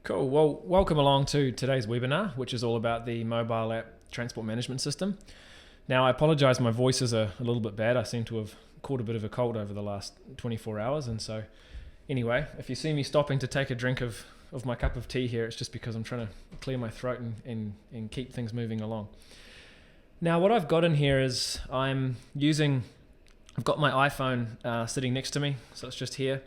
Cool. Well, welcome along to today's webinar, which is all about the mobile app transport management system. Now, I apologize, my voice is a little bit bad. I seem to have caught a bit of a cold over the last 24 hours. And so anyway, if you see me stopping to take a drink of my cup of tea here, it's just because I'm trying to clear my throat and keep things moving along. Now, what I've got in here is I've got my iPhone sitting next to me, so it's just here.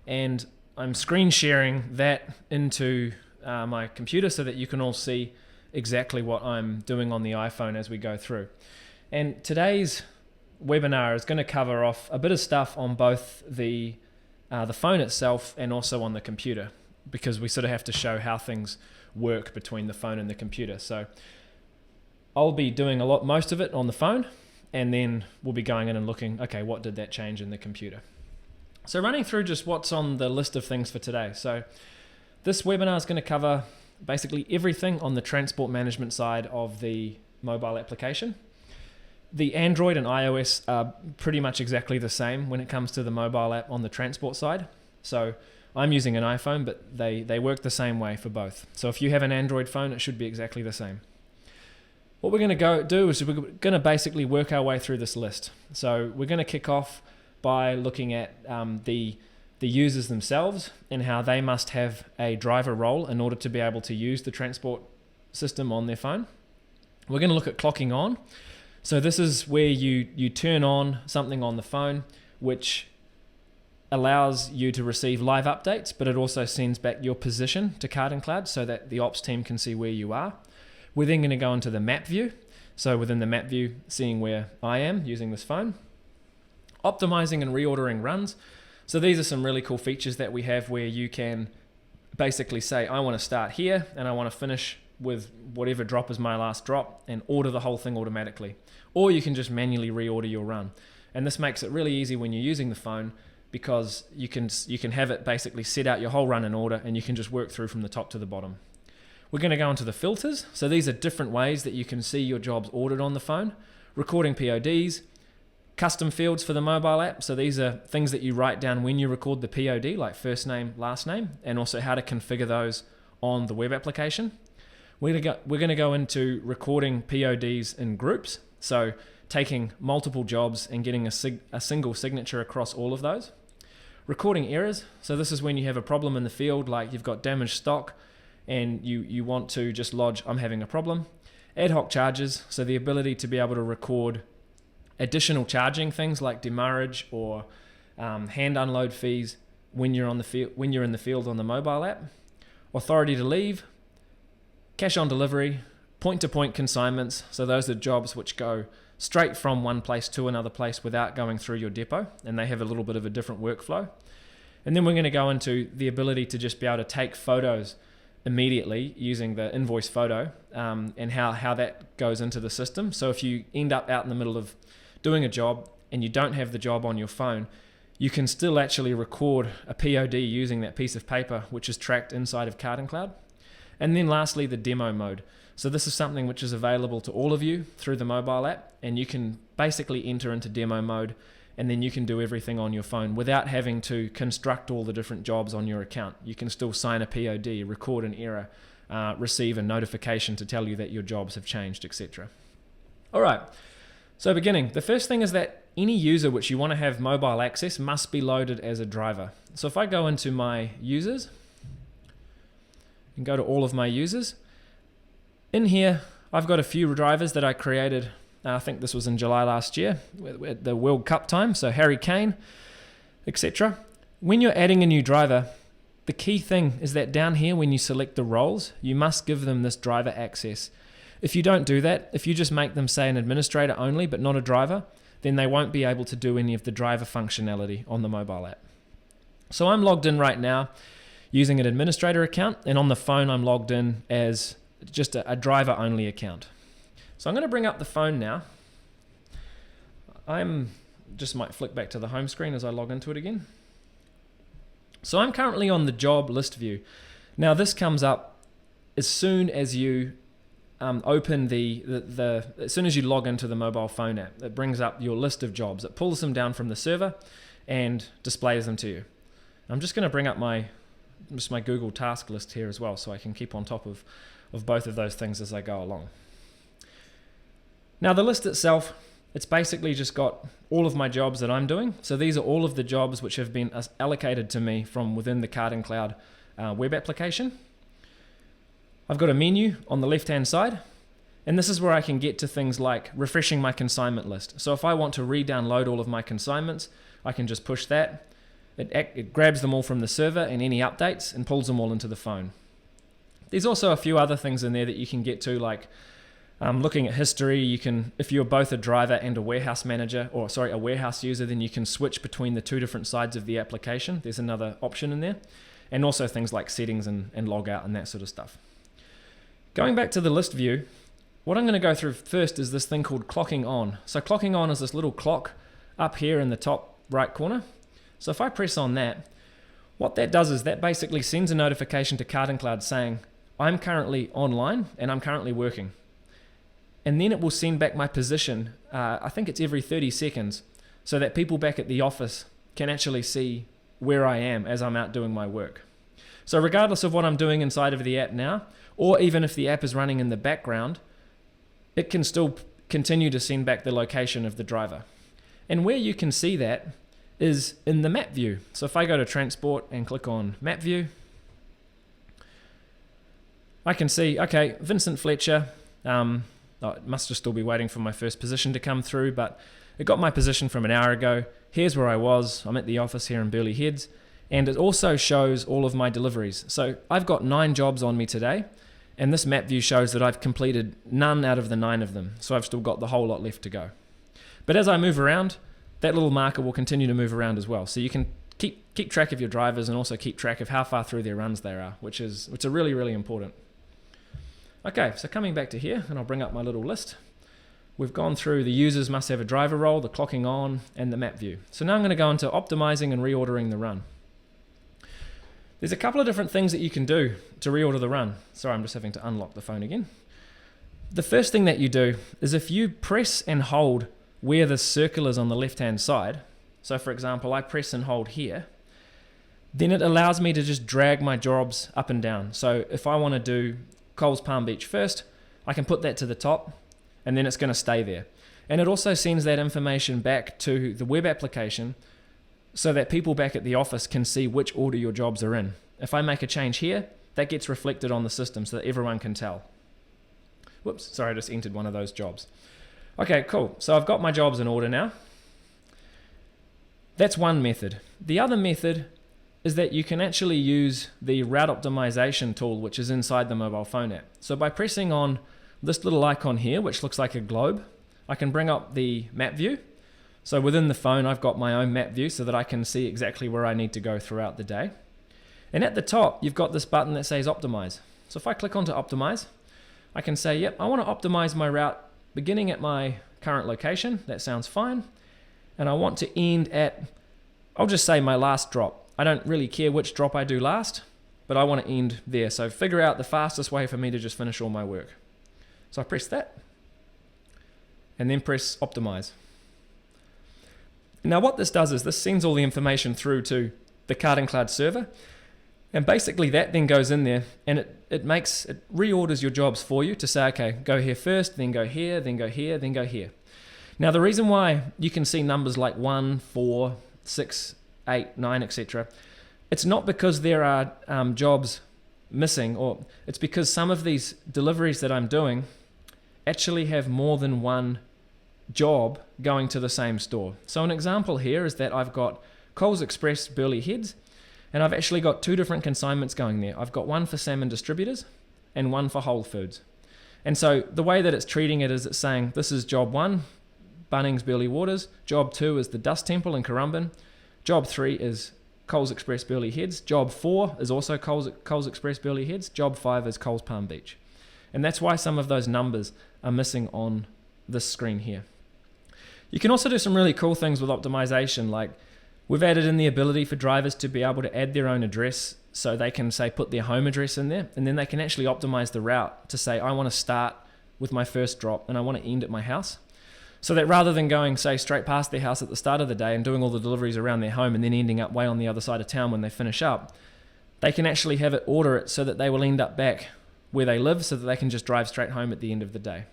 And I'm screen sharing that into my computer so that you can all see exactly what I'm doing on the iPhone as we go through. And today's webinar is going to cover off a bit of stuff on both the phone itself and also on the computer, because we sort of have to show how things work between the phone and the computer. So I'll be doing most of it on the phone, and then we'll be going in and looking, okay, what did that change in the computer? So running through just what's on the list of things for today. So this webinar is going to cover basically everything on the transport management side of the mobile application. The Android and iOS are pretty much exactly the same when it comes to the mobile app on the transport side. So I'm using an iPhone, but they work the same way for both. So if you have an Android phone, it should be exactly the same. What we're going to do is we're going to basically work our way through this list. So we're going to kick off by looking at the users themselves and how they must have a driver role in order to be able to use the transport system on their phone. We're going to look at clocking on. So this is where you turn on something on the phone, which allows you to receive live updates, but it also sends back your position to Card and Cloud so that the ops team can see where you are. We're then going to go into the map view. So within the map view, seeing where I am using this phone. Optimizing and reordering runs. So these are some really cool features that we have where you can basically say, I want to start here and I want to finish with whatever drop is my last drop, and order the whole thing automatically. Or you can just manually reorder your run. And this makes it really easy when you're using the phone, because you can have it basically set out your whole run in order, and you can just work through from the top to the bottom. We're going to go into the filters. So these are different ways that you can see your jobs ordered on the phone. Recording PODs, custom fields for the mobile app. So these are things that you write down when you record the POD, like first name, last name, and also how to configure those on the web application. We're going to go into recording PODs in groups. So taking multiple jobs and getting a single signature across all of those. Recording errors. So this is when you have a problem in the field, like you've got damaged stock and you want to just lodge, I'm having a problem. Adhoc charges. So the ability to be able to record additional charging things like demurrage or hand unload fees when you're in the field on the mobile app. Authority to leave, cash on delivery, point-to-point consignments. So those are jobs which go straight from one place to another place without going through your depot, and they have a little bit of a different workflow. And then we're going to go into the ability to just be able to take photos immediately using the Invoice Photo, and how that goes into the system. So if you end up out in the middle of doing a job and you don't have the job on your phone, you can still actually record a POD using that piece of paper, which is tracked inside of Card and Cloud. And then lastly, the demo mode. So this is something which is available to all of you through the mobile app, and you can basically enter into demo mode, and then you can do everything on your phone without having to construct all the different jobs on your account. You can still sign a POD, record an error, receive a notification to tell you that your jobs have changed, etc. All right. So beginning, the first thing is that any user which you want to have mobile access must be loaded as a driver. So if I go into my users and go to all of my users, in here I've got a few drivers that I created. I think this was in July last year at the World Cup time, so Harry Kane, etc. When you're adding a new driver, the key thing is that down here when you select the roles, you must give them this driver access. If you don't do that, if you just make them say an administrator only but not a driver, then they won't be able to do any of the driver functionality on the mobile app. So I'm logged in right now using an administrator account, and on the phone I'm logged in as just a driver only account. So I'm going to bring up the phone now. Just might flick back to the home screen as I log into it again. So I'm currently on the job list view. Now this comes up as soon as you open as soon as you log into the mobile phone app. It brings up your list of jobs. It pulls them down from the server and displays them to you. I'm just going to bring up my just my Google task list here as well, so I can keep on top of both of those things as I go along. Now the list itself, it's basically just got all of my jobs that I'm doing. So these are all of the jobs which have been allocated to me from within the Card and Cloud web application. I've got a menu on the left-hand side, and this is where I can get to things like refreshing my consignment list. So if I want to re-download all of my consignments, I can just push that. It grabs them all from the server and any updates and pulls them all into the phone. There's also a few other things in there that you can get to, like looking at history. You can, if you're both a driver and a warehouse manager, or sorry, a warehouse user, then you can switch between the two different sides of the application. There's another option in there. And also things like settings and log out and that sort of stuff. Going back to the list view, what I'm going to go through first is this thing called clocking on. So clocking on is this little clock up here in the top right corner. So if I press on that, what that does is that basically sends a notification to Card and Cloud saying, I'm currently online and I'm currently working. And then it will send back my position, I think it's every 30 seconds, so that people back at the office can actually see where I am as I'm out doing my work. So regardless of what I'm doing inside of the app now, or even if the app is running in the background, it can still continue to send back the location of the driver. And where you can see that is in the map view. So if I go to transport and click on map view, I can see, okay, Vincent Fletcher, it must just still be waiting for my first position to come through, but it got my position from an hour ago. Here's where I was. I'm at the office here in Burleigh Heads, and it also shows all of my deliveries. So I've got 9 jobs on me today, and this map view shows that I've completed none out of the 9 of them. So I've still got the whole lot left to go. But as I move around, that little marker will continue to move around as well. So you can keep track of your drivers and also keep track of how far through their runs they are, which are really, really important. Okay, so coming back to here, and I'll bring up my little list. We've gone through the users must have a driver role, the clocking on, and the map view. So now I'm going to go into optimizing and reordering the run. There's a couple of different things that you can do to reorder the run. Sorry, I'm just having to unlock the phone again. The first thing that you do is if you press and hold where the circle is on the left-hand side, so for example, I press and hold here, then it allows me to just drag my jobs up and down. So if I want to do Coles Palm Beach first, I can put that to the top, and then it's going to stay there. And it also sends that information back to the web application so that people back at the office can see which order your jobs are in. If I make a change here, that gets reflected on the system so that everyone can tell. Whoops, sorry, I just entered one of those jobs. Okay, cool. So I've got my jobs in order now. That's one method. The other method is that you can actually use the route optimization tool, which is inside the mobile phone app. So by pressing on this little icon here, which looks like a globe, I can bring up the map view. So within the phone, I've got my own map view so that I can see exactly where I need to go throughout the day. And at the top, you've got this button that says optimize. So if I click onto optimize, I can say, yep, I want to optimize my route beginning at my current location. That sounds fine. And I want to end at, I'll just say my last drop. I don't really care which drop I do last, but I want to end there. So figure out the fastest way for me to just finish all my work. So I press that and then press optimize. Now what this does is this sends all the information through to the Card and Cloud server, and basically that then goes in there and it reorders your jobs for you to say, okay, go here first, then go here, then go here, then go here. Now the reason why you can see numbers like 1, 4, 6, 8, 9, etc. It's not because there are jobs missing, or it's because some of these deliveries that I'm doing actually have more than one job going to the same store. So an example here is that I've got Coles Express Burleigh Heads, and I've actually got 2 different consignments going there. I've got one for salmon distributors and one for Whole Foods. And so the way that it's treating it is it's saying this is job 1, Bunnings Burleigh Waters, job 2 is the Dust Temple in Currumbin, job 3 is Coles Express Burleigh Heads. Job 4 is also Coles Express Burleigh Heads. Job 5 is Coles Palm Beach. And that's why some of those numbers are missing on this screen here. You can also do some really cool things with optimization, like we've added in the ability for drivers to be able to add their own address, so they can say put their home address in there, and then they can actually optimize the route to say I want to start with my first drop and I want to end at my house. So that rather than going, say, straight past their house at the start of the day and doing all the deliveries around their home and then ending up way on the other side of town when they finish up, they can actually have it order it so that they will end up back where they live so that they can just drive straight home at the end of the day.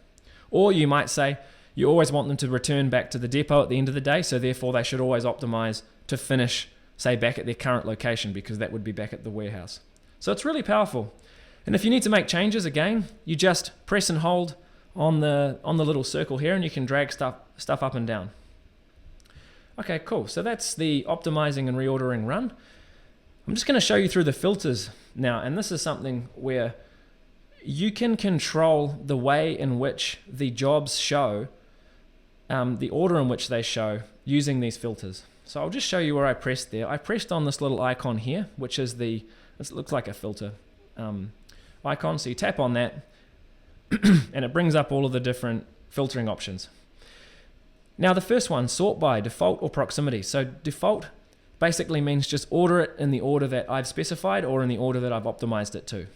Or you might say you always want them to return back to the depot at the end of the day, so therefore they should always optimize to finish, say, back at their current location, because that would be back at the warehouse. So it's really powerful. And if you need to make changes, again, you just press and hold on the little circle here, and you can drag stuff up and down. Okay, cool. So that's the optimizing and reordering run. I'm just going to show you through the filters now, and this is something where you can control the way in which the jobs show, the order in which they show using these filters. So I'll just show you where I pressed there. I pressed on this little icon here, which is it looks like a filter icon. So you tap on that and it brings up all of the different filtering options. Now the first one, sort by default or proximity. So default basically means just order it in the order that I've specified or in the order that I've optimized it to.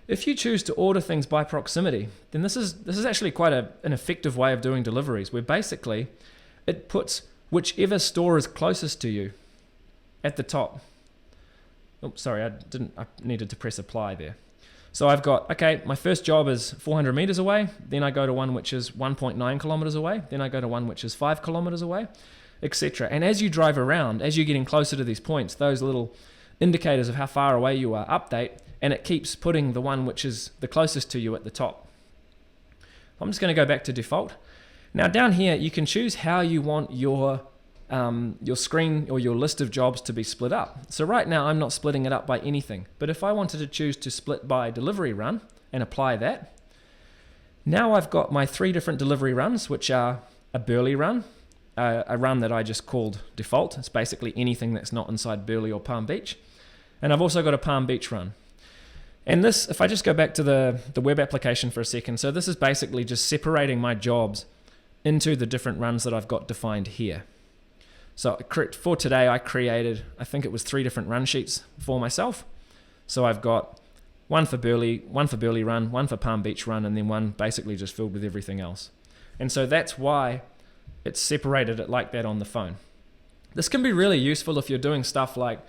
If you choose to order things by proximity, then this is actually quite an effective way of doing deliveries, where basically it puts whichever store is closest to you at the top. Oh, sorry, I needed to press apply there. So I've got, okay, my first job is 400 meters away, then I go to one which is 1.9 kilometers away, then I go to one which is 5 kilometers away, etc. And as you drive around, as you're getting closer to these points, those little indicators of how far away you are update, and it keeps putting the one which is the closest to you at the top. I'm just going to go back to default. Now down here, you can choose how you want your screen or your list of jobs to be split up. So right now, I'm not splitting it up by anything. But if I wanted to choose to split by delivery run and apply that, now I've got my 3 different delivery runs, which are a Burley run, a run that I just called default. It's basically anything that's not inside Burley or Palm Beach. And I've also got a Palm Beach run. And this, if I just go back to the web application for a second, so this is basically just separating my jobs into the different runs that I've got defined here. So for today, I created, I think it was 3 different run sheets for myself. So I've got one for Burley run, one for Palm Beach run, and then one basically just filled with everything else. And so that's why it's separated it like that on the phone. This can be really useful if you're doing stuff like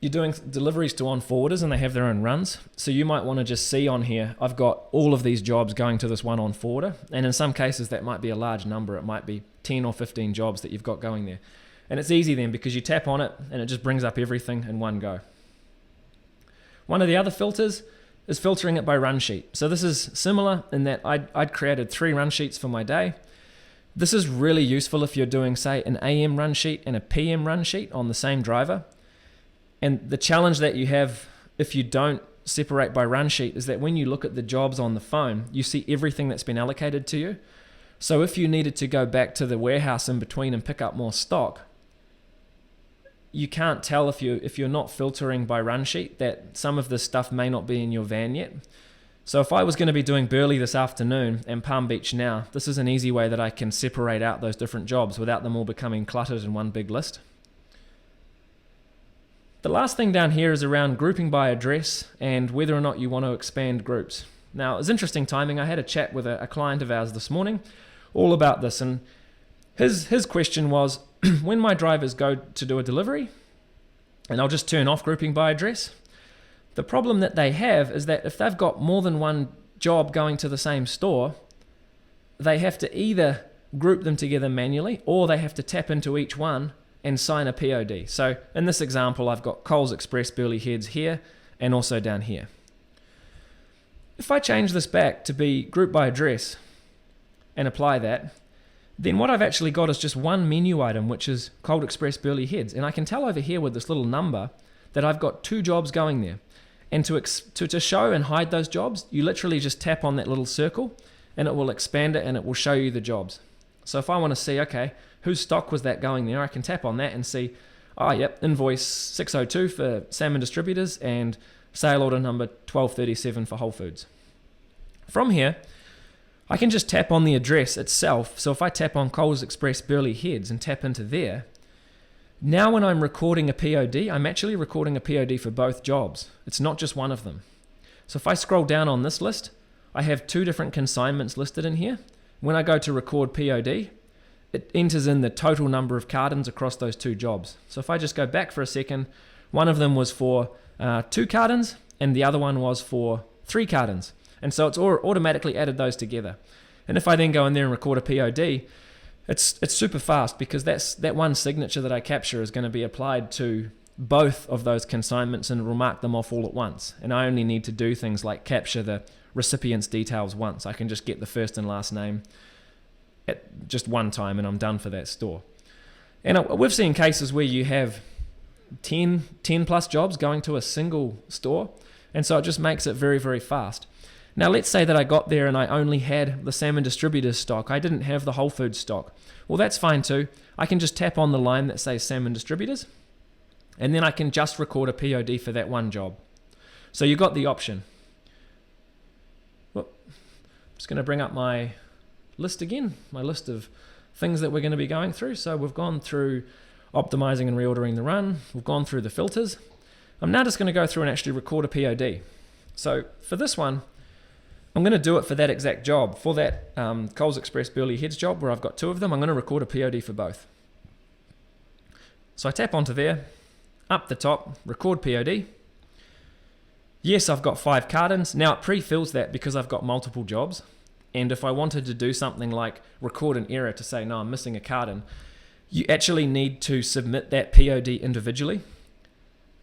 you're doing deliveries to on-forwarders and they have their own runs. So you might want to just see on here, I've got all of these jobs going to this one on-forwarder. And in some cases, that might be a large number. It might be 10 or 15 jobs that you've got going there. And it's easy then because you tap on it and it just brings up everything in one go. One of the other filters is filtering it by run sheet. So this is similar in that I'd created 3 run sheets for my day. This is really useful if you're doing, say, an AM run sheet and a PM run sheet on the same driver. And the challenge that you have if you don't separate by run sheet is that when you look at the jobs on the phone, you see everything that's been allocated to you. So if you needed to go back to the warehouse in between and pick up more stock, you can't tell if you're not filtering by run sheet that some of this stuff may not be in your van yet. So if I was going to be doing Burley this afternoon and Palm Beach now, this is an easy way that I can separate out those different jobs without them all becoming cluttered in one big list. The last thing down here is around grouping by address and whether or not you want to expand groups. Now, it was interesting timing. I had a chat with a client of ours this morning all about this, and his question was, when my drivers go to do a delivery, and I'll just turn off grouping by address, the problem that they have is that if they've got more than one job going to the same store, they have to either group them together manually or they have to tap into each one and sign a POD. So in this example, I've got Coles Express Burley Heads here and also down here. If I change this back to be group by address and apply that, then what I've actually got is just one menu item, which is Coles Express Burley Heads. And I can tell over here with this little number that I've got 2 jobs going there. And to show and hide those jobs, you literally just tap on that little circle and it will expand it and it will show you the jobs. So if I want to see, okay, whose stock was that going there, I can tap on that and see, oh, yep, invoice 602 for salmon distributors and sale order number 1237 for Whole Foods. From here, I can just tap on the address itself. So if I tap on Coles Express Burley Heads and tap into there, now when I'm recording a POD, I'm actually recording a POD for both jobs. It's not just one of them. So if I scroll down on this list, I have 2 different consignments listed in here. When I go to record POD, it enters in the total number of cartons across those 2 jobs. So if I just go back for a second, One of them was for 2 cartons and the other one was for 3 cartons. And so it's automatically added those together. And if I then go in there and record a POD, it's super fast because that one signature that I capture is going to be applied to both of those consignments and will mark them off all at once. And I only need to do things like capture the recipient's details once. I can just get the first and last name at just one time and I'm done for that store. And we've seen cases where you have 10 plus jobs going to a single store, and so it just makes it very, very fast. Now let's say that I got there and I only had the salmon distributors stock. I didn't have the whole food stock. Well, that's fine too. I can just tap on the line that says salmon distributors, and then I can just record a POD for that one job. So you've got the option. Well, I'm just going to bring up my list again, my list of things that we're going to be going through. So we've gone through optimizing and reordering the run. We've gone through the filters. I'm now just going to go through and actually record a POD. So for this one, I'm going to do it for that exact job. For that Coles Express Burley Heads job where I've got 2 of them, I'm going to record a POD for both. So I tap onto there, up the top, record POD. Yes, I've got 5 cartons. Now it pre-fills that because I've got multiple jobs. And if I wanted to do something like record an error to say, no, I'm missing a carton, you actually need to submit that POD individually.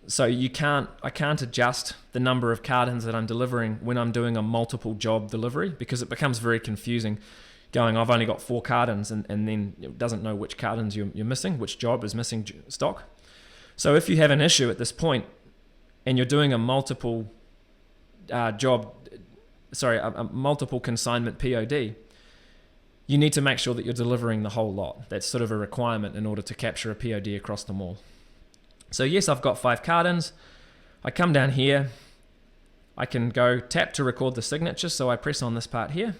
So I can't adjust the number of cartons that I'm delivering when I'm doing a multiple job delivery, because it becomes very confusing going, I've only got 4 cartons and then it doesn't know which cartons you're missing, which job is missing stock. So if you have an issue at this point and you're doing a multiple multiple consignment POD, you need to make sure that you're delivering the whole lot. That's sort of a requirement in order to capture a POD across them all. So yes, I've got 5 cartons. I come down here. I can go tap to record the signature. So I press on this part here.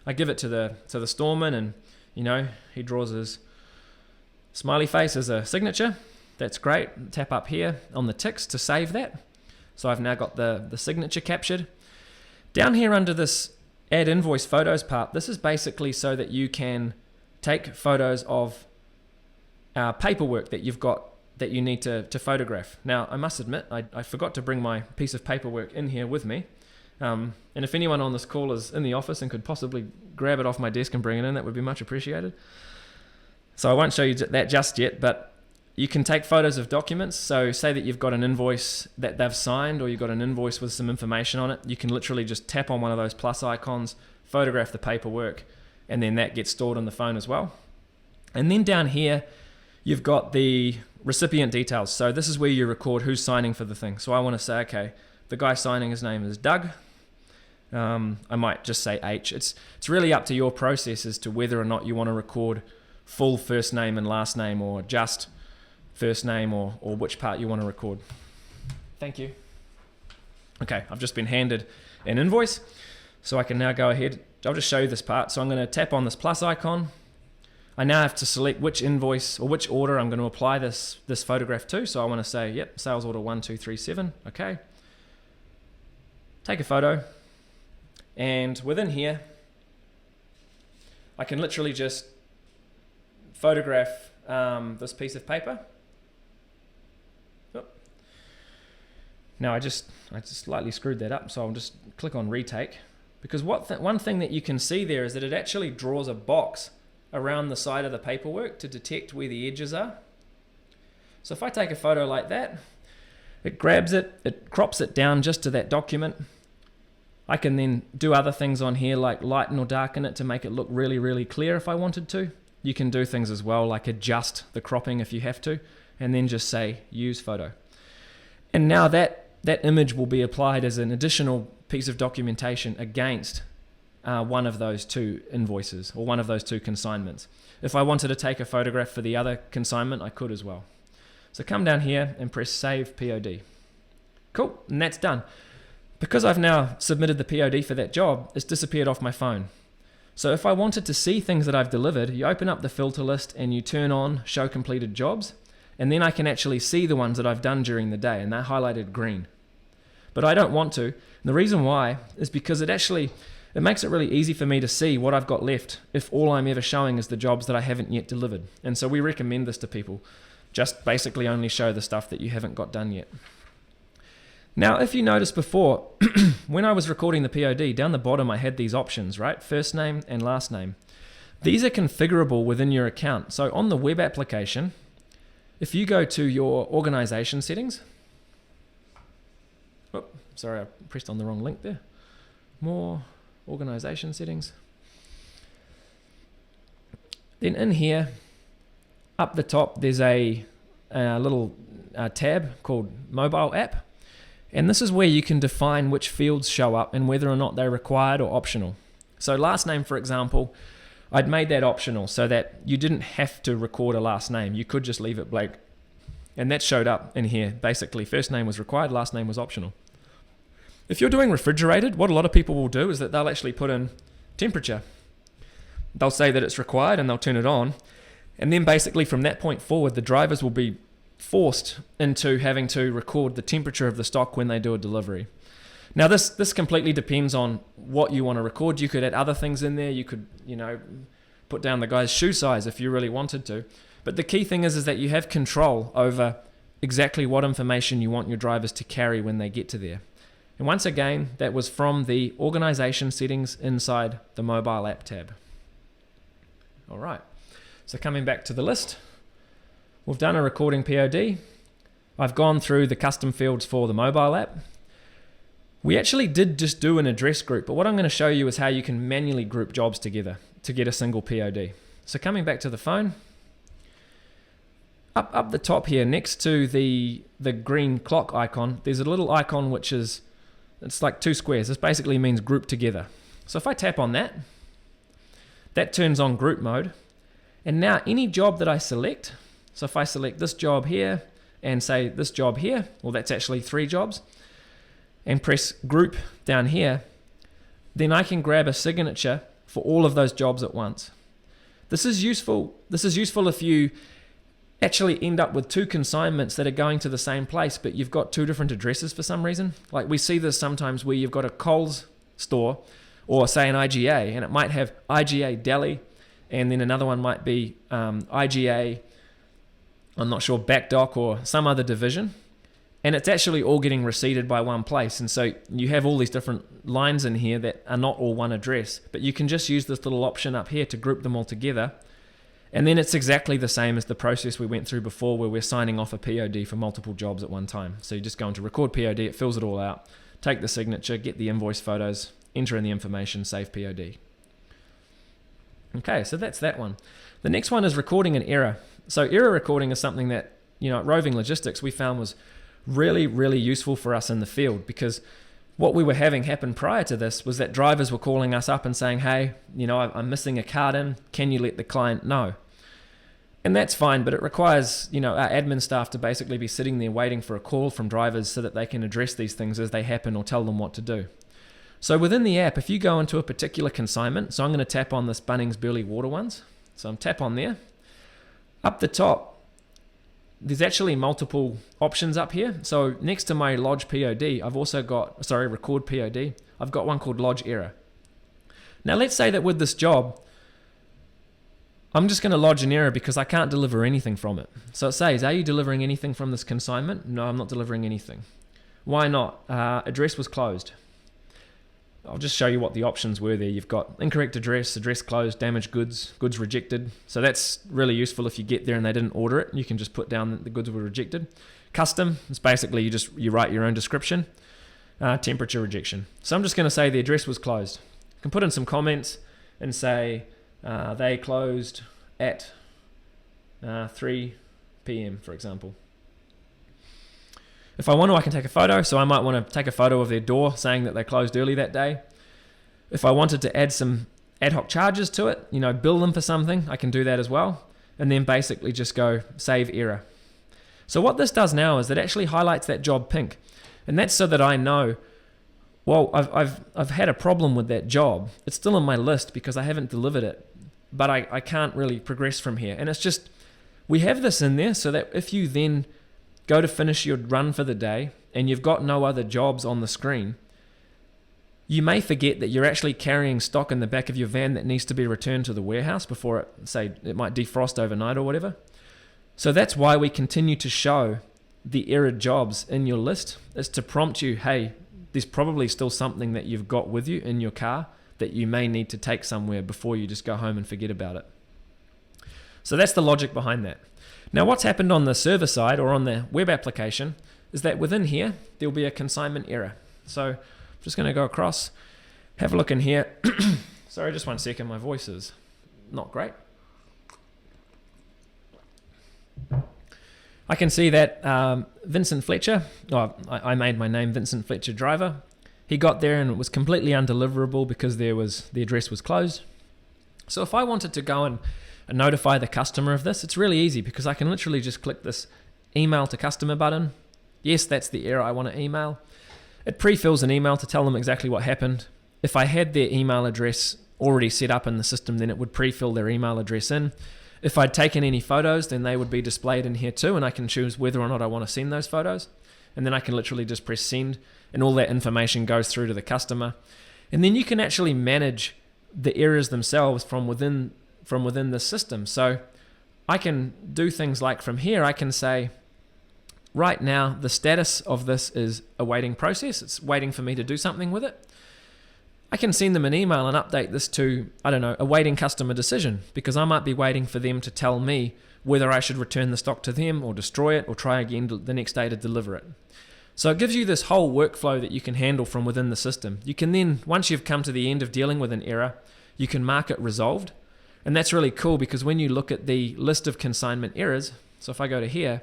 I give it to the storeman, and he draws his smiley face as a signature. That's great. Tap up here on the ticks to save that. So I've now got the signature captured. Down here under this Add Invoice Photos part, this is basically so that you can take photos of paperwork that you've got that you need to photograph. Now, I must admit, I forgot to bring my piece of paperwork in here with me. And if anyone on this call is in the office and could possibly grab it off my desk and bring it in, that would be much appreciated. So I won't show you that just yet, but you can take photos of documents. So say that you've got an invoice that they've signed, or you've got an invoice with some information on it. You can literally just tap on one of those plus icons, photograph the paperwork, and then that gets stored on the phone as well. And then down here, you've got the recipient details. So this is where you record who's signing for the thing. So I want to say, okay, the guy signing, his name is Doug. I might just say H. It's really up to your process as to whether or not you want to record full first name and last name, or just first name, or which part you want to record. Thank you. Okay, I've just been handed an invoice, so I can now go ahead. I'll just show you this part. So I'm going to tap on this plus icon. I now have to select which invoice or which order I'm going to apply this photograph to. So I want to say, yep, sales order 1237. Okay. Take a photo. And within here, I can literally just photograph this piece of paper. Oh. Now I just slightly screwed that up, so I'll just click on retake, because one thing that you can see there is that it actually draws a box around the side of the paperwork to detect where the edges are. So if I take a photo like that, it grabs it, it crops it down just to that document. I can then do other things on here like lighten or darken it to make it look really, really clear if I wanted to. You can do things as well like adjust the cropping if you have to, and then just say use photo. And now that image will be applied as an additional piece of documentation against one of those 2 invoices or one of those 2 consignments. If I wanted to take a photograph for the other consignment, I could as well. So come down here and press Save POD. Cool, and that's done. Because I've now submitted the POD for that job, it's disappeared off my phone. So if I wanted to see things that I've delivered, you open up the filter list and you turn on Show Completed Jobs, and then I can actually see the ones that I've done during the day, and they're highlighted green. But I don't want to. And the reason why is because it makes it really easy for me to see what I've got left if all I'm ever showing is the jobs that I haven't yet delivered. And so we recommend this to people. just basically only show the stuff that you haven't got done yet. Now, if you noticed before, when I was recording the POD, down the bottom I had these options, right? First name and last name. These are configurable within your account. So on the web application, if you go to your organization settings, oh, sorry, I pressed on the wrong link there. More organization settings. Then in here, up the top, there's a little tab called Mobile App. And this is where you can define which fields show up and whether or not they're required or optional. So last name, for example, I'd made that optional so that you didn't have to record a last name. You could just leave it blank. And that showed up in here. Basically, first name was required, last name was optional. If you're doing refrigerated, what a lot of people will do is that they'll actually put in temperature. They'll say that it's required and they'll turn it on. And then basically from that point forward, the drivers will be forced into having to record the temperature of the stock when they do a delivery. Now this completely depends on what you want to record. You could add other things in there. You could, put down the guy's shoe size if you really wanted to. But the key thing is that you have control over exactly what information you want your drivers to carry when they get to there. And once again, that was from the organization settings inside the mobile app tab. All right. So coming back to the list, we've done a recording POD. I've gone through the custom fields for the mobile app. We actually did just do an address group, but what I'm going to show you is how you can manually group jobs together to get a single POD. So coming back to the phone, up the top here next to the green clock icon, there's a little icon which is, it's like 2 squares. This basically means group together. So if I tap on that, that turns on group mode. And now any job that I select, so if I select this job here and say this job here, well, that's actually 3 jobs, and press group down here, then I can grab a signature for all of those jobs at once. This is useful if you actually end up with 2 consignments that are going to the same place, but you've got 2 different addresses for some reason. Like we see this sometimes where you've got a Coles store or say an IGA, and it might have IGA Delhi, and then another one might be IGA, I'm not sure, Backdock or some other division. And it's actually all getting receipted by one place. And so you have all these different lines in here that are not all one address, but you can just use this little option up here to group them all together. And then it's exactly the same as the process we went through before where we're signing off a POD for multiple jobs at one time. So you just go into record POD, it fills it all out, take the signature, get the invoice photos, enter in the information, save POD. Okay, so that's that one. The next one is recording an error. So error recording is something that, at Roving Logistics we found was really, really useful for us in the field, because what we were having happen prior to this was that drivers were calling us up and saying, hey, I'm missing a card in, can you let the client know? And that's fine, but it requires, our admin staff to basically be sitting there waiting for a call from drivers so that they can address these things as they happen or tell them what to do. So within the app, if you go into a particular consignment, so I'm going to tap on this Bunnings Burley Water ones. So I'm tap on there. Up the top, there's actually multiple options up here. So next to my lodge POD, I've also got, record POD, I've got one called lodge error. Now let's say that with this job, I'm just going to lodge an error because I can't deliver anything from it. So it says, are you delivering anything from this consignment? No, I'm not delivering anything. Why not? Address was closed. I'll just show you what the options were there. You've got incorrect address, address closed, damaged goods, goods rejected. So that's really useful if you get there and they didn't order it. You can just put down that the goods were rejected. Custom is basically you write your own description. Temperature rejection. So I'm just going to say the address was closed. You can put in some comments and say they closed at 3 p.m. for example. If I want to, I can take a photo. So I might want to take a photo of their door saying that they closed early that day. If I wanted to add some ad hoc charges to it, bill them for something, I can do that as well. And then basically just go save error. So what this does now is it actually highlights that job pink. And that's so that I know, well, I've had a problem with that job. It's still on my list because I haven't delivered it, but I can't really progress from here. And it's just, we have this in there so that if you then go to finish your run for the day and you've got no other jobs on the screen, you may forget that you're actually carrying stock in the back of your van that needs to be returned to the warehouse before it might defrost overnight or whatever. So that's why we continue to show the errored jobs in your list, is to prompt you, hey, there's probably still something that you've got with you in your car that you may need to take somewhere before you just go home and forget about it. So that's the logic behind that. Now, what's happened on the server side or on the web application is that within here, there'll be a consignment error. So I'm just going to go across, have a look in here. Sorry, just 1 second. My voice is not great. I can see that Vincent Fletcher, I made my name Vincent Fletcher Driver. He got there and it was completely undeliverable because the address was closed. So if I wanted to go and notify the customer of this, it's really easy because I can literally just click this email to customer button. Yes, that's the error I want to email. It pre-fills an email to tell them exactly what happened. If I had their email address already set up in the system, then it would pre-fill their email address in. If I'd taken any photos, then they would be displayed in here too, and I can choose whether or not I want to send those photos. And then I can literally just press send, and all that information goes through to the customer. And then you can actually manage the errors themselves from within the system. So I can do things like from here, I can say, right now, the status of this is a waiting process. It's waiting for me to do something with it. I can send them an email and update this to, I don't know, a waiting customer decision, because I might be waiting for them to tell me whether I should return the stock to them or destroy it or try again the next day to deliver it. So it gives you this whole workflow that you can handle from within the system. You can then, once you've come to the end of dealing with an error, you can mark it resolved. And that's really cool because when you look at the list of consignment errors, so if I go to here,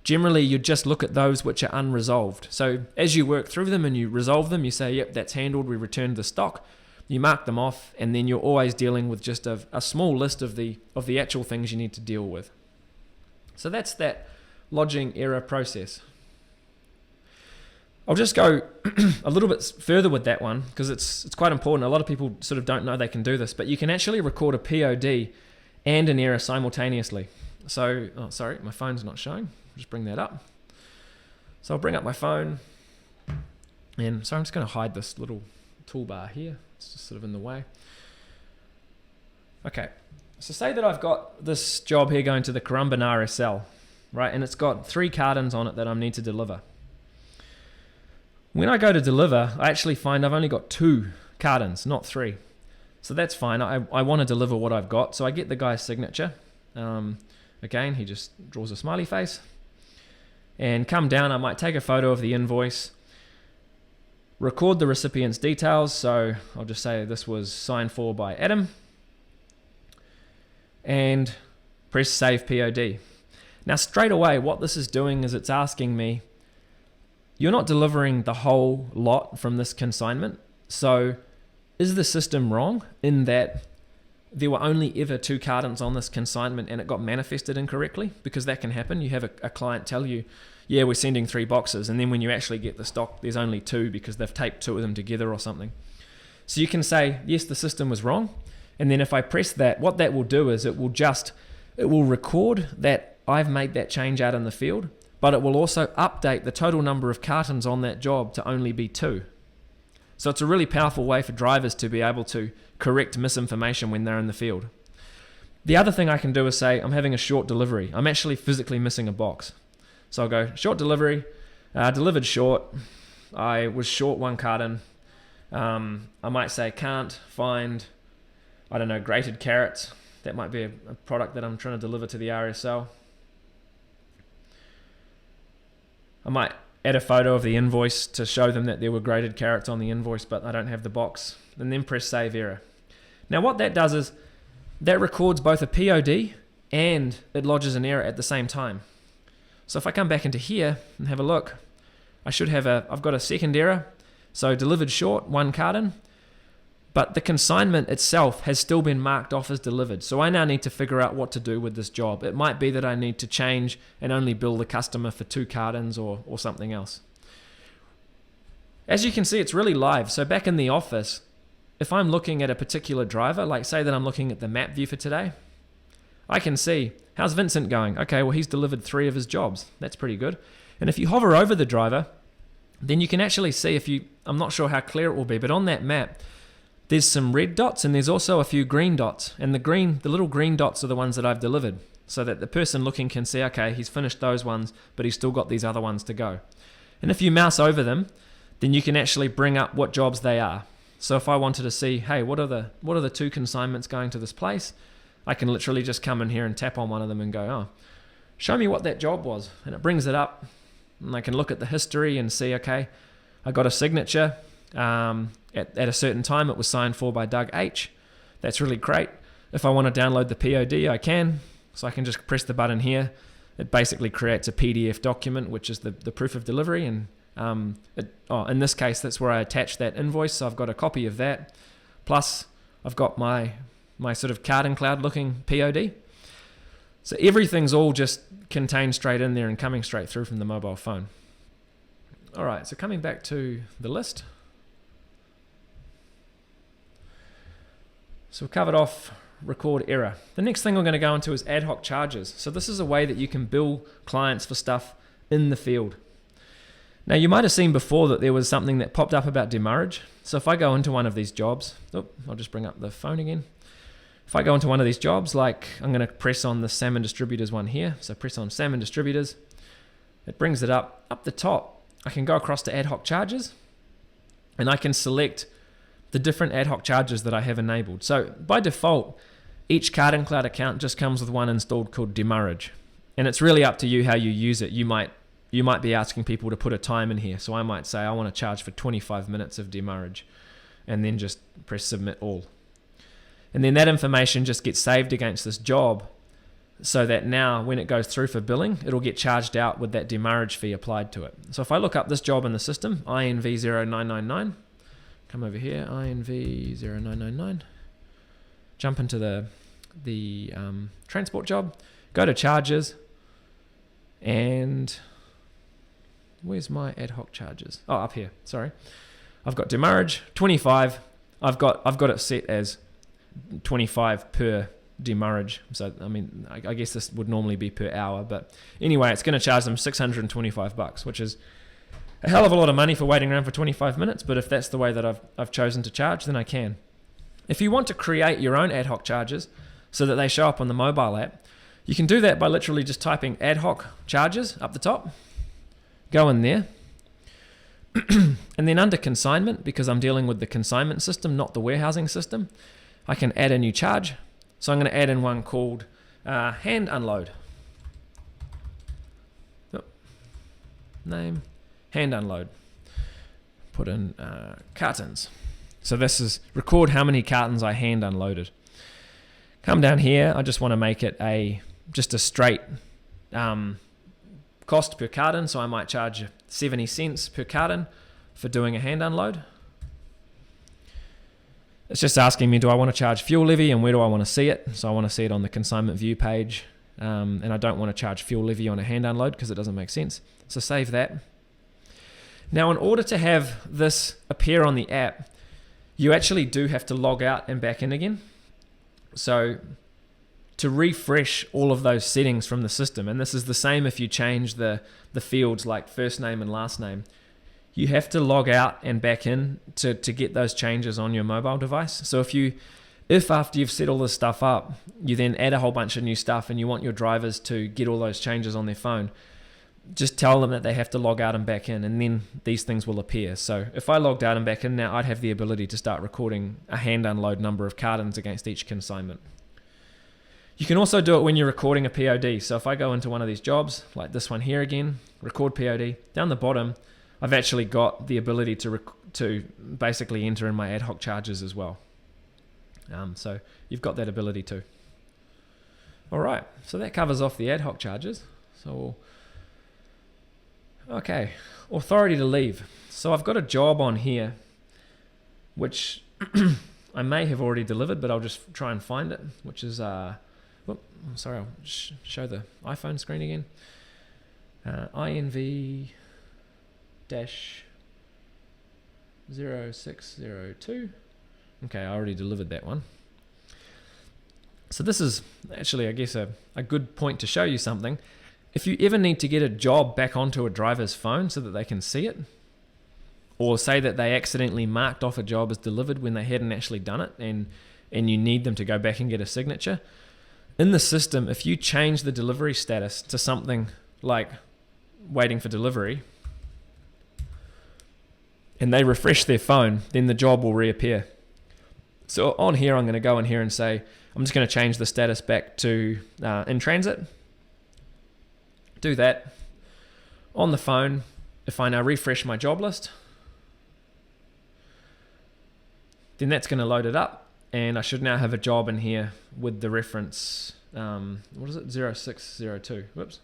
generally you just look at those which are unresolved. So as you work through them and you resolve them, you say, yep, that's handled, we returned the stock. You mark them off, and then you're always dealing with just a small list of the actual things you need to deal with. So that's that lodging error process. I'll just go a little bit further with that one because it's quite important. A lot of people sort of don't know they can do this, but you can actually record a POD and an error simultaneously. So, oh, sorry, my phone's not showing. I'll just bring that up. So I'll bring up my phone, and so I'm just going to hide this little toolbar here. It's just sort of in the way. Okay, so say that I've got this job here going to the Currumbin RSL, right? And it's got 3 cartons on it that I need to deliver. When I go to deliver, I actually find I've only got 2 cartons, not 3. So that's fine. I want to deliver what I've got. So I get the guy's signature. Again, he just draws a smiley face. And come down, I might take a photo of the invoice, record the recipient's details. So I'll just say this was signed for by Adam. And press Save POD. Now straight away, what this is doing is it's asking me, you're not delivering the whole lot from this consignment. So is the system wrong in that there were only ever 2 cartons on this consignment and it got manifested incorrectly? Because that can happen. You have a client tell you, yeah, we're sending 3 boxes. And then when you actually get the stock, there's only 2 because they've taped 2 of them together or something. So you can say, yes, the system was wrong. And then if I press that, what that will do is it will record that I've made that change out in the field, but it will also update the total number of cartons on that job to only be 2. So it's a really powerful way for drivers to be able to correct misinformation when they're in the field. The other thing I can do is say, I'm having a short delivery. I'm actually physically missing a box. So I'll go, short delivery, delivered short. I was short 1 carton. I might say, can't find, I don't know, grated carrots. That might be a product that I'm trying to deliver to the RSL. I might add a photo of the invoice to show them that there were grated carrots on the invoice, but I don't have the box, and then press Save Error. Now what that does is that records both a POD and it lodges an error at the same time. So if I come back into here and have a look, I've got a second error. So delivered short 1 carton, but the consignment itself has still been marked off as delivered. So I now need to figure out what to do with this job. It might be that I need to change and only bill the customer for 2 cartons or something else. As you can see, it's really live. So back in the office, if I'm looking at a particular driver, like say that I'm looking at the map view for today, I can see, how's Vincent going? Okay, well, he's delivered 3 of his jobs. That's pretty good. And if you hover over the driver, then you can actually see I'm not sure how clear it will be, but on that map, there's some red dots and there's also a few green dots. And the little green dots are the ones that I've delivered. so that the person looking can see, okay, he's finished those ones, but he's still got these other ones to go. And if you mouse over them, then you can actually bring up what jobs they are. So if I wanted to see, hey, what are the 2 consignments going to this place? I can literally just come in here and tap on one of them and go, oh, show me what that job was. And it brings it up, and I can look at the history and see, okay, I got a signature at a certain time. It was signed for by Doug H. That's really great. If I want to download the POD, I can. So I can just press the button here. It basically creates a PDF document, which is the proof of delivery. And in this case, that's where I attach that invoice. So I've got a copy of that. Plus, I've got my sort of card and cloud looking POD. So everything's all just contained straight in there and coming straight through from the mobile phone. All right, so coming back to the list. So we've covered off record error. The next thing we're going to go into is ad hoc charges. So this is a way that you can bill clients for stuff in the field. Now you might have seen before that there was something that popped up about demurrage. So if I go into one of these jobs, I'll just bring up the phone again. If I go into one of these jobs, like I'm going to press on the salmon distributors one here. So press on salmon distributors. It brings it up the top. I can go across to ad hoc charges, and I can select the different ad hoc charges that I have enabled. So by default, each card and cloud account just comes with one installed called demurrage. And it's really up to you how you use it. You might be asking people to put a time in here. So I might say I want to charge for 25 minutes of demurrage, and then just press submit all. And then that information just gets saved against this job, so that now when it goes through for billing, it'll get charged out with that demurrage fee applied to it. So if I look up this job in the system, INV0999, come over here, INV0999, jump into the transport job, go to charges, and where's my ad hoc charges? Oh, up here, sorry. I've got demurrage, 25. I've got it set as 25 per demurrage. So, I mean, I guess this would normally be per hour, but anyway, it's going to charge them $625, which is a hell of a lot of money for waiting around for 25 minutes. But if that's the way that I've chosen to charge, then I can. If you want to create your own ad hoc charges so that they show up on the mobile app, you can do that by literally just typing ad hoc charges up the top, go in there, and then under consignment, because I'm dealing with the consignment system, not the warehousing system, I can add a new charge. So I'm going to add in one called hand unload. Name, hand unload. Put in cartons. So this is record how many cartons I hand unloaded. Come down here, I just want to make it just a straight cost per carton. So I might charge 70 cents per carton for doing a hand unload. It's just asking me, do I want to charge fuel levy and where do I want to see it? So I want to see it on the consignment view page, and I don't want to charge fuel levy on a hand unload because it doesn't make sense. So save that. Now, in order to have this appear on the app, you actually do have to log out and back in again. So to refresh all of those settings from the system, and this is the same if you change the fields like first name and last name, you have to log out and back in to get those changes on your mobile device. So if after you've set all this stuff up, you then add a whole bunch of new stuff and you want your drivers to get all those changes on their phone, just tell them that they have to log out and back in, and then these things will appear. So if I logged out and back in now, I'd have the ability to start recording a hand unload number of cartons against each consignment. You can also do it when you're recording a POD. So if I go into one of these jobs, like this one here again, record POD, down the bottom, I've actually got the ability to basically enter in my ad hoc charges as well. So you've got that ability too. All right, so that covers off the ad hoc charges. So, okay, authority to leave. So I've got a job on here, which I may have already delivered, but I'll just try and find it, which is, I'll show the iPhone screen again. INV 0602. Okay, I already delivered that one. So this is actually, I guess, a good point to show you something. If you ever need to get a job back onto a driver's phone so that they can see it, or say that they accidentally marked off a job as delivered when they hadn't actually done it, and you need them to go back and get a signature, in the system, if you change the delivery status to something like waiting for delivery, and they refresh their phone, then the job will reappear. So on here, I'm going to go in here and say, I'm just going to change the status back to in transit. Do that. On the phone, if I now refresh my job list, then that's going to load it up. And I should now have a job in here with the reference, what is it, 0602. Whoops.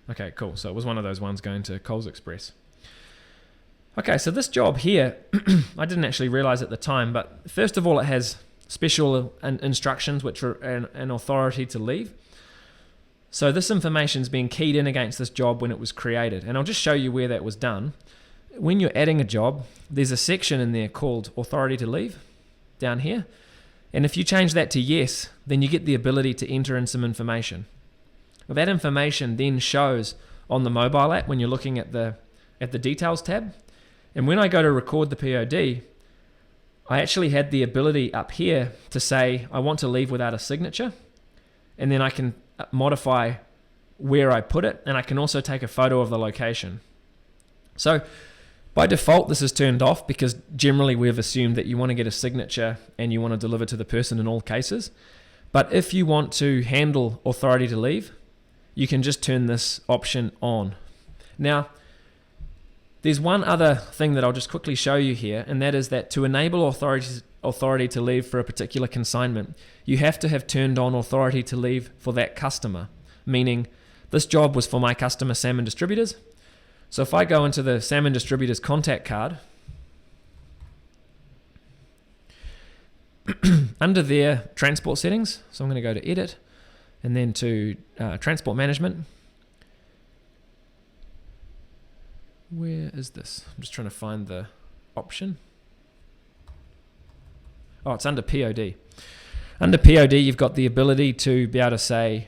Okay, cool. So it was one of those ones going to Coles Express. Okay, so this job here, I didn't actually realize at the time, but first of all, it has special instructions, which are an authority to leave. So this information is being keyed in against this job when it was created. And I'll just show you where that was done. When you're adding a job, there's a section in there called authority to leave down here. And if you change that to yes, then you get the ability to enter in some information. Well, that information then shows on the mobile app when you're looking at the details tab. And when I go to record the POD, I actually had the ability up here to say, I want to leave without a signature. And then I can modify where I put it. And I can also take a photo of the location. So by default, this is turned off because generally we've assumed that you want to get a signature and you want to deliver to the person in all cases. But if you want to handle authority to leave, you can just turn this option on. Now, there's one other thing that I'll just quickly show you here, and that is that to enable authority to leave for a particular consignment, you have to have turned on authority to leave for that customer, meaning this job was for my customer Salmon Distributors. So if I go into the Salmon Distributors contact card, under their transport settings, so I'm going to go to edit and then to transport management. Where is this? I'm just trying to find the option. Oh, it's under POD. Under POD, you've got the ability to be able to say,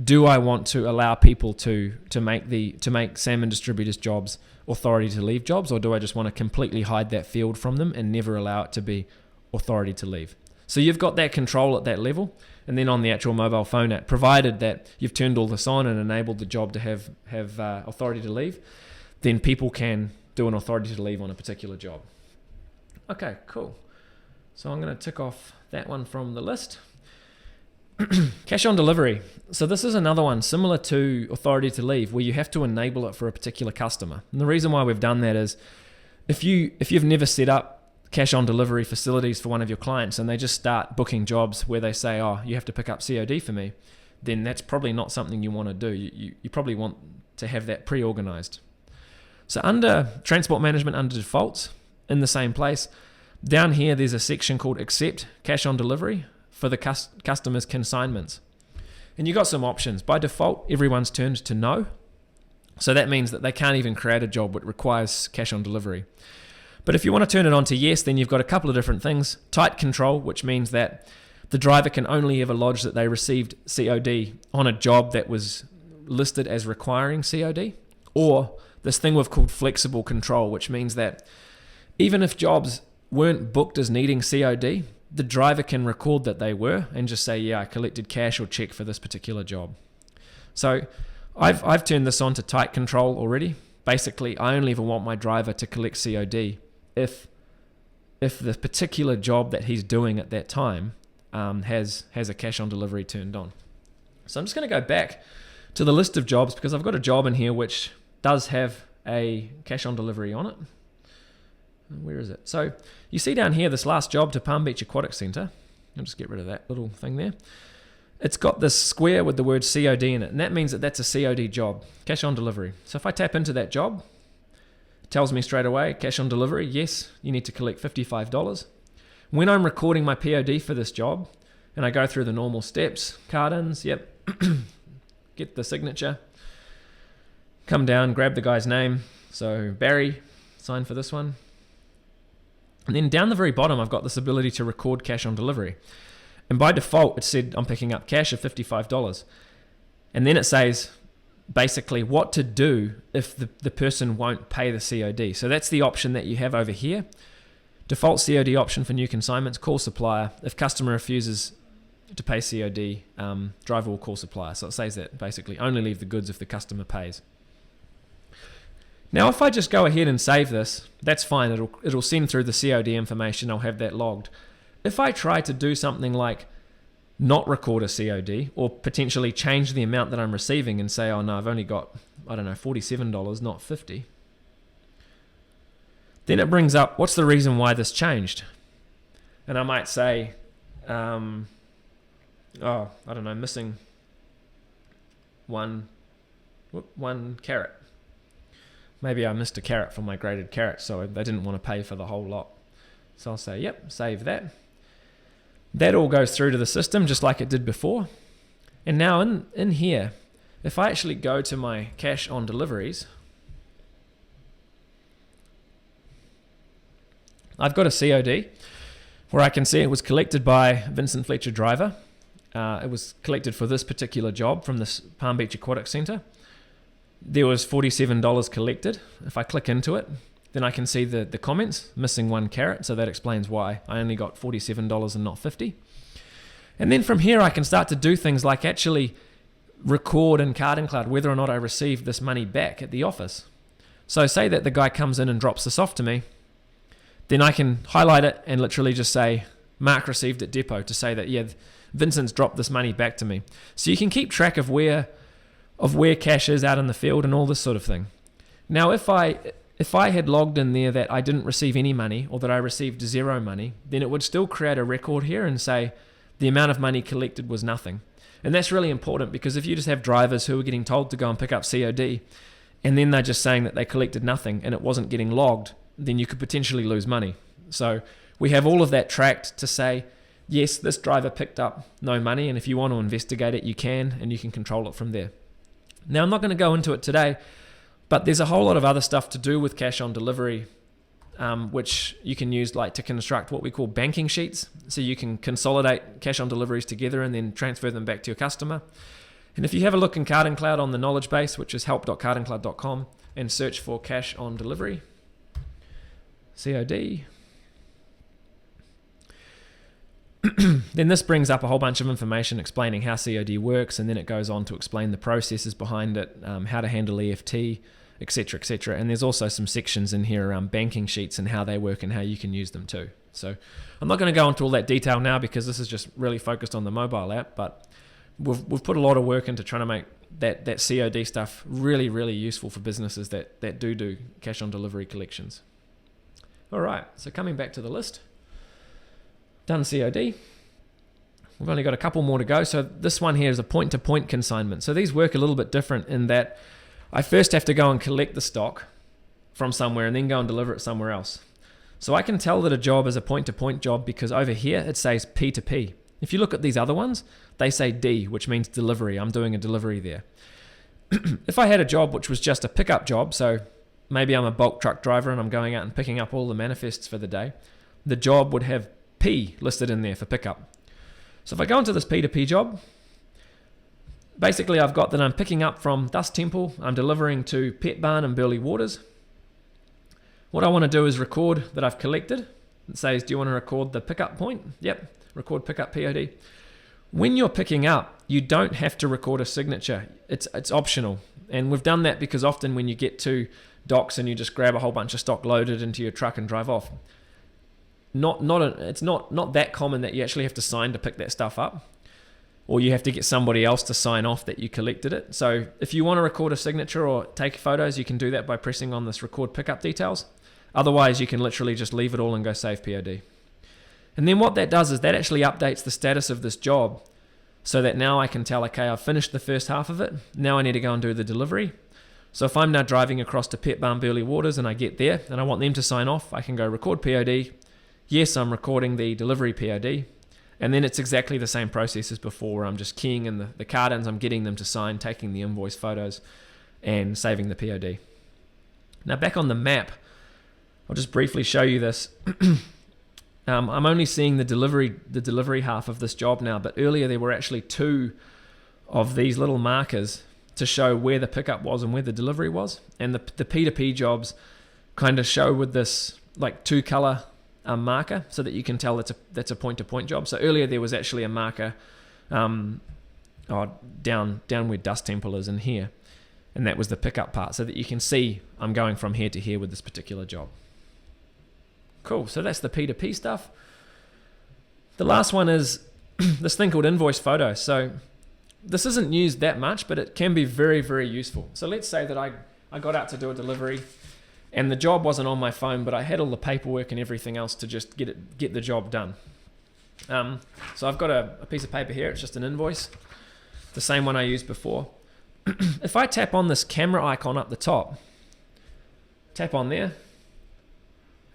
do I want to allow people to make Salmon Distributors jobs authority to leave jobs, or do I just want to completely hide that field from them and never allow it to be authority to leave? So you've got that control at that level, and then on the actual mobile phone app, provided that you've turned all this on and enabled the job to have authority to leave, then people can do an authority to leave on a particular job. Okay, cool. So I'm going to tick off that one from the list. Cash on delivery. So this is another one similar to authority to leave where you have to enable it for a particular customer. And the reason why we've done that is if you've never set up cash on delivery facilities for one of your clients and they just start booking jobs where they say, oh, you have to pick up COD for me, then that's probably not something you want to do. You probably want to have that pre-organized. So under transport management, under defaults, in the same place, down here there's a section called accept cash on delivery for the customer's consignments. And you've got some options. By default, everyone's turned to no. So that means that they can't even create a job that requires cash on delivery. But if you want to turn it on to yes, then you've got a couple of different things. Tight control, which means that the driver can only ever lodge that they received COD on a job that was listed as requiring COD. Or this thing we've called flexible control, which means that even if jobs weren't booked as needing COD, the driver can record that they were and just say, yeah, I collected cash or check for this particular job. So I've turned this on to tight control already. Basically, I only ever want my driver to collect COD if the particular job that he's doing at that time has a cash on delivery turned on. So I'm just going to go back to the list of jobs because I've got a job in here which does have a cash on delivery on it. Where is it? So you see down here this last job to Palm Beach Aquatic Centre. I'll just get rid of that little thing there. It's got this square with the word COD in it, and that means that that's a COD job, cash on delivery. So if I tap into that job, it tells me straight away, cash on delivery, yes, you need to collect $55. When I'm recording my POD for this job, and I go through the normal steps, card-ins, yep, get the signature, come down, grab the guy's name, so Barry, sign for this one. And then down the very bottom, I've got this ability to record cash on delivery. And by default, it said I'm picking up cash of $55. And then it says basically what to do if the person won't pay the COD. So that's the option that you have over here. Default COD option for new consignments, call supplier. If customer refuses to pay COD, driver will call supplier. So it says that basically only leave the goods if the customer pays. Now, if I just go ahead and save this, that's fine. It'll send through the COD information. I'll have that logged. If I try to do something like not record a COD or potentially change the amount that I'm receiving and say, oh no, I've only got, I don't know, $47, not $50. Then it brings up, what's the reason why this changed? And I might say, I don't know, missing one carrot. Maybe I missed a carrot from my graded carrot, so they didn't want to pay for the whole lot. So I'll say, yep, save that. That all goes through to the system just like it did before. And now in here, if I actually go to my cash on deliveries, I've got a COD where I can see it was collected by Vincent Fletcher driver. It was collected for this particular job from this Palm Beach Aquatic Centre. There was $47 collected. If I click into it, then I can see the comments, missing one carrot, so that explains why I only got $47 and not $50. And then from here I can start to do things like actually record in Card and Cloud whether or not I received this money back at the office. So say that the guy comes in and drops this off to me, then I can highlight it and literally just say, mark received at depot, to say that, yeah, Vincent's dropped this money back to me. So you can keep track of where cash is out in the field and all this sort of thing. Now, if I had logged in there that I didn't receive any money or that I received zero money, then it would still create a record here and say the amount of money collected was nothing. And that's really important, because if you just have drivers who are getting told to go and pick up COD and then they're just saying that they collected nothing and it wasn't getting logged, then you could potentially lose money. So we have all of that tracked to say, yes, this driver picked up no money, and if you want to investigate it, you can, and you can control it from there. Now, I'm not going to go into it today, but there's a whole lot of other stuff to do with cash on delivery, which you can use like to construct what we call banking sheets. So you can consolidate cash on deliveries together and then transfer them back to your customer. And if you have a look in Card and Cloud on the knowledge base, which is help.cardandcloud.com, and search for cash on delivery, COD, then this brings up a whole bunch of information explaining how COD works, and then it goes on to explain the processes behind it, how to handle EFT, etc., etc. And there's also some sections in here around banking sheets and how they work and how you can use them too. So I'm not going to go into all that detail now, because this is just really focused on the mobile app, but we've put a lot of work into trying to make that COD stuff really, really useful for businesses that do cash on delivery collections. All right, so coming back to the list. Done COD. We've only got a couple more to go. So this one here is a point-to-point consignment. So these work a little bit different in that I first have to go and collect the stock from somewhere and then go and deliver it somewhere else. So I can tell that a job is a point-to-point job because over here it says P2P. If you look at these other ones, they say D, which means delivery. I'm doing a delivery there. If I had a job which was just a pickup job, so maybe I'm a bulk truck driver and I'm going out and picking up all the manifests for the day, the job would have P listed in there for pickup. So if I go into this P2P job, basically I've got that I'm picking up from Dust Temple, I'm delivering to Pet Barn and Burley Waters. What I want to do is record that I've collected. It says, do you want to record the pickup point? Yep, record pickup POD. When you're picking up, you don't have to record a signature. It's optional. And we've done that because often when you get to docks and you just grab a whole bunch of stock loaded into your truck and drive off, it's not that common that you actually have to sign to pick that stuff up, or you have to get somebody else to sign off that you collected it. So if you want to record a signature or take photos, you can do that by pressing on this record pickup details. Otherwise, you can literally just leave it all and go save POD. And then what that does is that actually updates the status of this job, so that now I can tell, okay, I've finished the first half of it. Now I need to go and do the delivery. So if I'm now driving across to Pet Barn Burley Waters and I get there and I want them to sign off, I can go record POD. Yes, I'm recording the delivery POD, and then it's exactly the same process as before, where I'm just keying in the card ins, I'm getting them to sign, taking the invoice photos, and saving the POD. Now back on the map, I'll just briefly show you this. I'm only seeing the delivery half of this job now, but earlier there were actually two of these little markers to show where the pickup was and where the delivery was, and the P2P jobs kind of show with this like two color marker so that you can tell that's a point-to-point job. So earlier there was actually a marker down where Dust Temple is in here, and that was the pickup part, so that you can see I'm going from here to here with this particular job. Cool, so that's the P2P stuff. The last one is this thing called Invoice Photo. So this isn't used that much, but it can be very, very useful. So let's say that I got out to do a delivery and the job wasn't on my phone, but I had all the paperwork and everything else to just get the job done. So I've got a piece of paper here. It's just an invoice, the same one I used before. If I tap on this camera icon up the top, tap on there,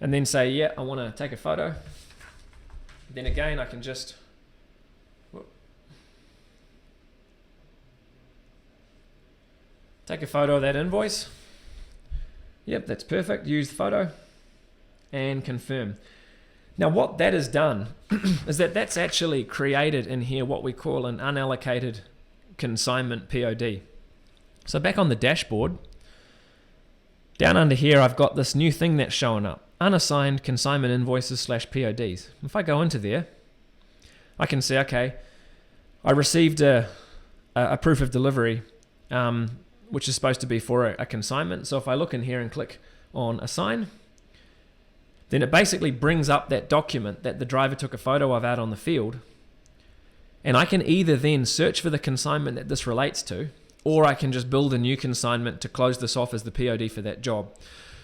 and then say, yeah, I want to take a photo. Then again, I can just take a photo of that invoice. Yep, that's perfect. Use the photo and confirm. Now what that has done is that's actually created in here what we call an unallocated consignment POD. So back on the dashboard, down under here, I've got this new thing that's showing up. Unassigned consignment invoices /PODs. If I go into there, I can see, okay, I received a proof of delivery, which is supposed to be for a consignment. So if I look in here and click on assign, then it basically brings up that document that the driver took a photo of out on the field. And I can either then search for the consignment that this relates to, or I can just build a new consignment to close this off as the POD for that job.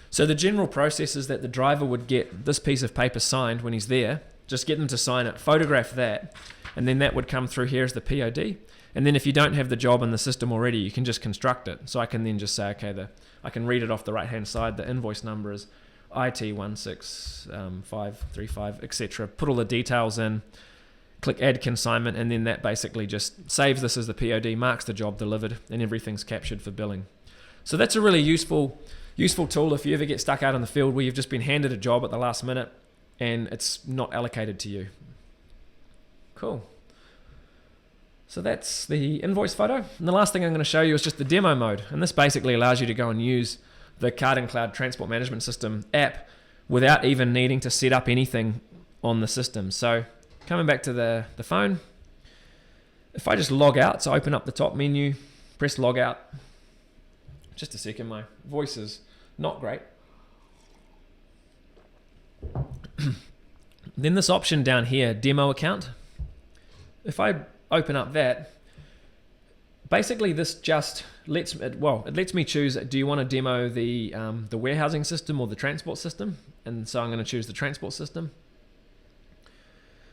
So the general process is that the driver would get this piece of paper signed when he's there, just get them to sign it, photograph that, and then that would come through here as the POD. And then if you don't have the job in the system already, you can just construct it. So I can then just say, okay, I can read it off the right-hand side. The invoice number is IT16535, etc. Put all the details in, click Add Consignment, and then that basically just saves this as the POD, marks the job delivered, and everything's captured for billing. So that's a really useful tool if you ever get stuck out in the field where you've just been handed a job at the last minute and it's not allocated to you. Cool. So that's the invoice photo. And the last thing I'm going to show you is just the demo mode. And this basically allows you to go and use the Card and Cloud Transport Management System app without even needing to set up anything on the system. So coming back to the phone, if I just log out, so open up the top menu, press log out. Just a second, my voice is not great. Then this option down here, demo account. If I open up that, basically this just lets me choose, do you want to demo the warehousing system or the transport system? And so I'm going to choose the transport system.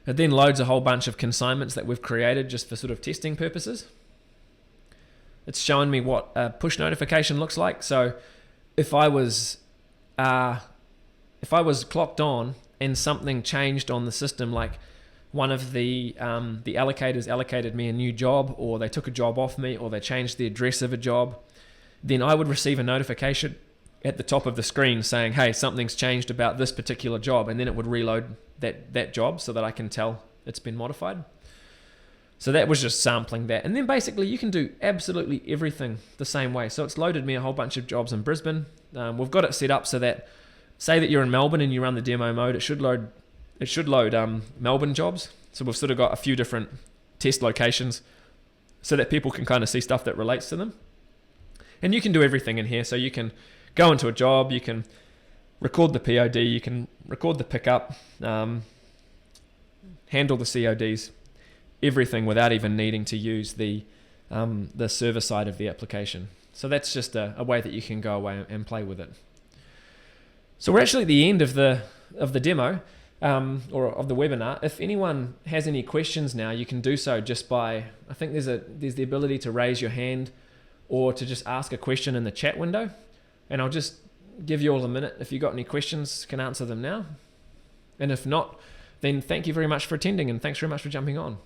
It then loads a whole bunch of consignments that we've created just for sort of testing purposes. It's showing me what a push notification looks like. So if I was clocked on and something changed on the system, like one of the allocators allocated me a new job, or they took a job off me, or they changed the address of a job, then I would receive a notification at the top of the screen saying, hey, something's changed about this particular job, and then it would reload that job so that I can tell it's been modified. So that was just sampling that. And then basically you can do absolutely everything the same way. So it's loaded me a whole bunch of jobs in Brisbane. We've got it set up so that, say that you're in Melbourne and you run the demo mode, it should load Melbourne jobs. So we've sort of got a few different test locations so that people can kind of see stuff that relates to them. And you can do everything in here. So you can go into a job, you can record the POD, you can record the pickup, handle the CODs, everything without even needing to use the server side of the application. So that's just a way that you can go away and play with it. So we're actually at the end of the demo or of the webinar. If anyone has any questions now, you can do so just by, I think there's the ability to raise your hand or to just ask a question in the chat window. And I'll just give you all a minute. If you've got any questions, can answer them now. And if not, then thank you very much for attending and thanks very much for jumping on.